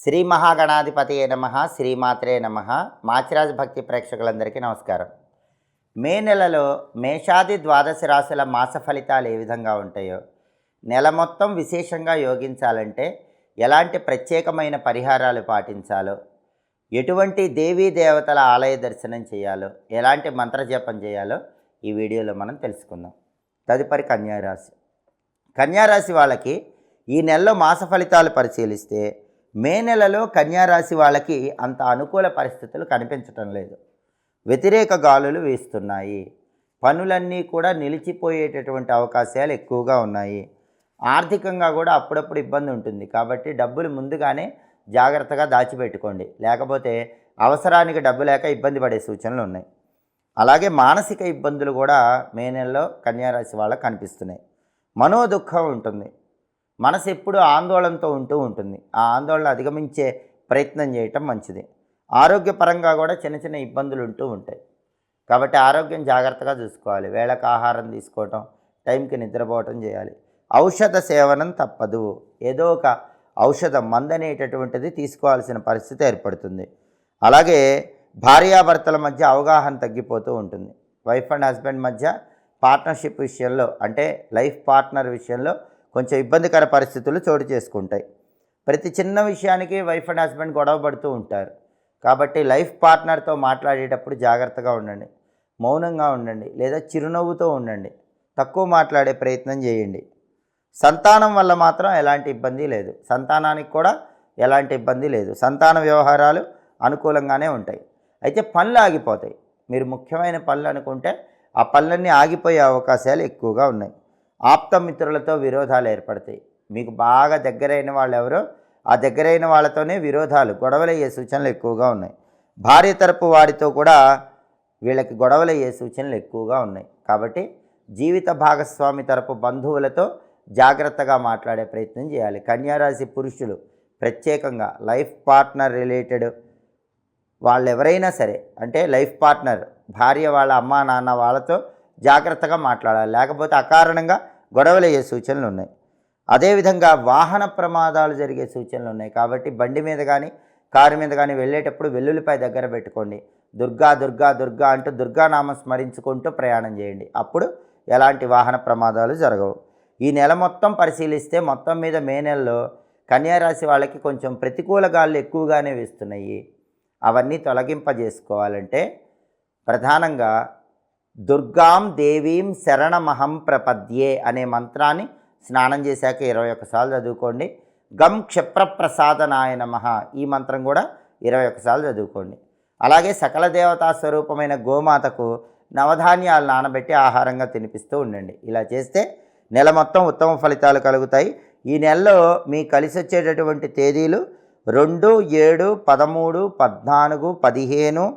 శ్రీ మహాగణాధిపతియే నమః, శ్రీమాత్రే నమః. మాచిరాజు భక్తి ప్రేక్షకులందరికీ నమస్కారం. మే నెలలో మేషాది ద్వాదశ రాశుల మాస ఫలితాలు ఏ విధంగా ఉంటాయో, నెల మొత్తం విశేషంగా యోగించాలంటే ఎలాంటి ప్రత్యేకమైన పరిహారాలు పాటించాలో, ఎటువంటి దేవీ దేవతల ఆలయ దర్శనం చేయాలో, ఎలాంటి మంత్రజపం చేయాలో ఈ వీడియోలో మనం తెలుసుకుందాం. తదుపరి కన్యారాశి. కన్యారాశి వాళ్ళకి ఈ నెలలో మాస ఫలితాలు పరిశీలిస్తే మే నెలలో కన్యారాశి వాళ్ళకి అంత అనుకూల పరిస్థితులు కనిపించటం లేదు. వ్యతిరేక గాలులు వీస్తున్నాయి. పనులన్నీ కూడా నిలిచిపోయేటటువంటి అవకాశాలు ఎక్కువగా ఉన్నాయి. ఆర్థికంగా కూడా అప్పుడప్పుడు ఇబ్బంది ఉంటుంది. కాబట్టి డబ్బులు ముందుగానే జాగ్రత్తగా దాచిపెట్టుకోండి, లేకపోతే అవసరానికి డబ్బు లేక ఇబ్బంది పడే సూచనలు ఉన్నాయి. అలాగే మానసిక ఇబ్బందులు కూడా మే నెలలో కన్యారాశి వాళ్ళకి కనిపిస్తున్నాయి. మనోదుఖం ఉంటుంది. మనసు ఎప్పుడు ఆందోళనతో ఉంటూ ఉంటుంది. ఆ ఆందోళన అధిగమించే ప్రయత్నం చేయటం మంచిది. ఆరోగ్యపరంగా కూడా చిన్న చిన్న ఇబ్బందులు ఉంటూ ఉంటాయి. కాబట్టి ఆరోగ్యం జాగ్రత్తగా చూసుకోవాలి. వేళకు ఆహారం తీసుకోవటం, టైంకి నిద్రపోవటం చేయాలి. ఔషధ సేవనం తప్పదు. ఏదో ఒక ఔషధం మందనేటటువంటిది తీసుకోవాల్సిన పరిస్థితి ఏర్పడుతుంది. అలాగే భార్యాభర్తల మధ్య అవగాహన తగ్గిపోతూ ఉంటుంది. వైఫ్ అండ్ హస్బెండ్ మధ్య పార్ట్నర్షిప్ విషయంలో, అంటే లైఫ్ పార్ట్నర్ విషయంలో కొంచెం ఇబ్బందికర పరిస్థితులు చోటు చేసుకుంటాయి. ప్రతి చిన్న విషయానికి వైఫ్ అండ్ హస్బెండ్ గొడవ పడుతూ ఉంటారు. కాబట్టి లైఫ్ పార్ట్నర్తో మాట్లాడేటప్పుడు జాగ్రత్తగా ఉండండి, మౌనంగా ఉండండి, లేదా చిరునవ్వుతో ఉండండి. తక్కువ మాట్లాడే ప్రయత్నం చేయండి. సంతానం వల్ల మాత్రం ఎలాంటి ఇబ్బంది లేదు. సంతానానికి కూడా ఎలాంటి ఇబ్బంది లేదు. సంతాన వ్యవహారాలు అనుకూలంగానే ఉంటాయి. అయితే పనులు ఆగిపోతాయి. మీరు ముఖ్యమైన పనులు అనుకుంటే ఆ పనులన్నీ ఆగిపోయే అవకాశాలు ఎక్కువగా ఉన్నాయి. ఆప్తమిత్రులతో విరోధాలు ఏర్పడతాయి. మీకు బాగా దగ్గరైన వాళ్ళు ఎవరో ఆ దగ్గరైన వాళ్ళతోనే విరోధాలు, గొడవలు అయ్యే సూచనలు ఎక్కువగా ఉన్నాయి. భార్య తరపు వారితో కూడా వీళ్ళకి గొడవలు అయ్యే సూచనలు ఎక్కువగా ఉన్నాయి. కాబట్టి జీవిత భాగస్వామి తరపు బంధువులతో జాగ్రత్తగా మాట్లాడే ప్రయత్నం చేయాలి. కన్యారాశి పురుషులు ప్రత్యేకంగా లైఫ్ పార్ట్నర్ రిలేటెడ్ వాళ్ళు ఎవరైనా సరే, అంటే లైఫ్ పార్ట్నర్ భార్య వాళ్ళ అమ్మా నాన్న వాళ్ళతో జాగ్రత్తగా మాట్లాడాలి. లేకపోతే అకారణంగా గొడవలు అయ్యే సూచనలు ఉన్నాయి. అదేవిధంగా వాహన ప్రమాదాలు జరిగే సూచనలు ఉన్నాయి. కాబట్టి బండి మీద కానీ కారు మీద కానీ వెళ్ళేటప్పుడు వెల్లుల్లిపై దగ్గర పెట్టుకోండి. దుర్గా దుర్గా దుర్గా అంటూ దుర్గానామం స్మరించుకుంటూ ప్రయాణం చేయండి. అప్పుడు ఎలాంటి వాహన ప్రమాదాలు జరగవు. ఈ నెల మొత్తం పరిశీలిస్తే మొత్తం మీద మే నెలలో కన్యారాశి వాళ్ళకి కొంచెం ప్రతికూల గాళ్ళు ఎక్కువగానే వీస్తున్నాయి. అవన్నీ తొలగింపజేసుకోవాలంటే ప్రధానంగా దుర్గాం దేవీం శరణమహం ప్రపద్యే అనే మంత్రాన్ని స్నానం చేశాక 21 సార్లు చదువుకోండి. గం క్షిప్రప్రసాదనాయ నమః ఈ మంత్రం కూడా 21 సార్లు చదువుకోండి. అలాగే సకల దేవతా స్వరూపమైన గోమాతకు నవధాన్యాలు నానబెట్టి ఆహారంగా తినిపిస్తూ ఉండండి. ఇలా చేస్తే నెల మొత్తం ఉత్తమ ఫలితాలు కలుగుతాయి. ఈ నెలలో మీ కలిసి వచ్చేటటువంటి తేదీలు 2, 7, 13, 14, 15,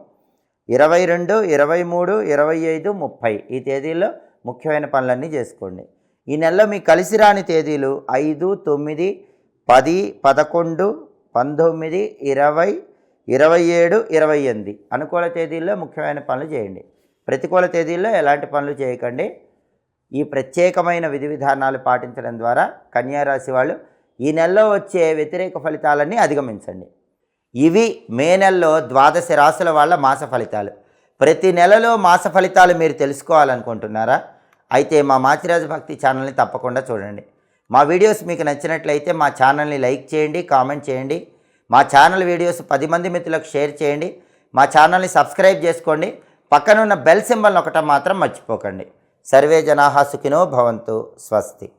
22, 23, 25, 30 ఈ తేదీల్లో ముఖ్యమైన పనులన్నీ చేసుకోండి. ఈ నెలలో మీ కలిసి రాని తేదీలు 5, 9, 10, 11, 19, 20, 27, 28 అనుకూల తేదీల్లో ముఖ్యమైన పనులు చేయండి. ప్రతికూల తేదీల్లో ఎలాంటి పనులు చేయకండి. ఈ ప్రత్యేకమైన విధి విధానాలు పాటించడం ద్వారా కన్యారాశి వాళ్ళు ఈ నెలలో వచ్చే వ్యతిరేక ఫలితాలన్నీ అధిగమించండి. ఇవి మే నెలలో ద్వాదశ రాశుల వాళ్ళ మాస ఫలితాలు. ప్రతి నెలలో మాస ఫలితాలు మీరు తెలుసుకోవాలనుకుంటున్నారా? అయితే మా మాచిరాజు భక్తి ఛానల్ని తప్పకుండా చూడండి. మా వీడియోస్ మీకు నచ్చినట్లయితే మా ఛానల్ని లైక్ చేయండి, కామెంట్ చేయండి. మా ఛానల్ వీడియోస్ 10 మంది మిత్రులకు షేర్ చేయండి. మా ఛానల్ని సబ్స్క్రైబ్ చేసుకోండి. పక్కనున్న బెల్ సింబల్ నొక్కటం మాత్రం మర్చిపోకండి. సర్వే జనాః సుఖినో భవంతు. స్వస్తి.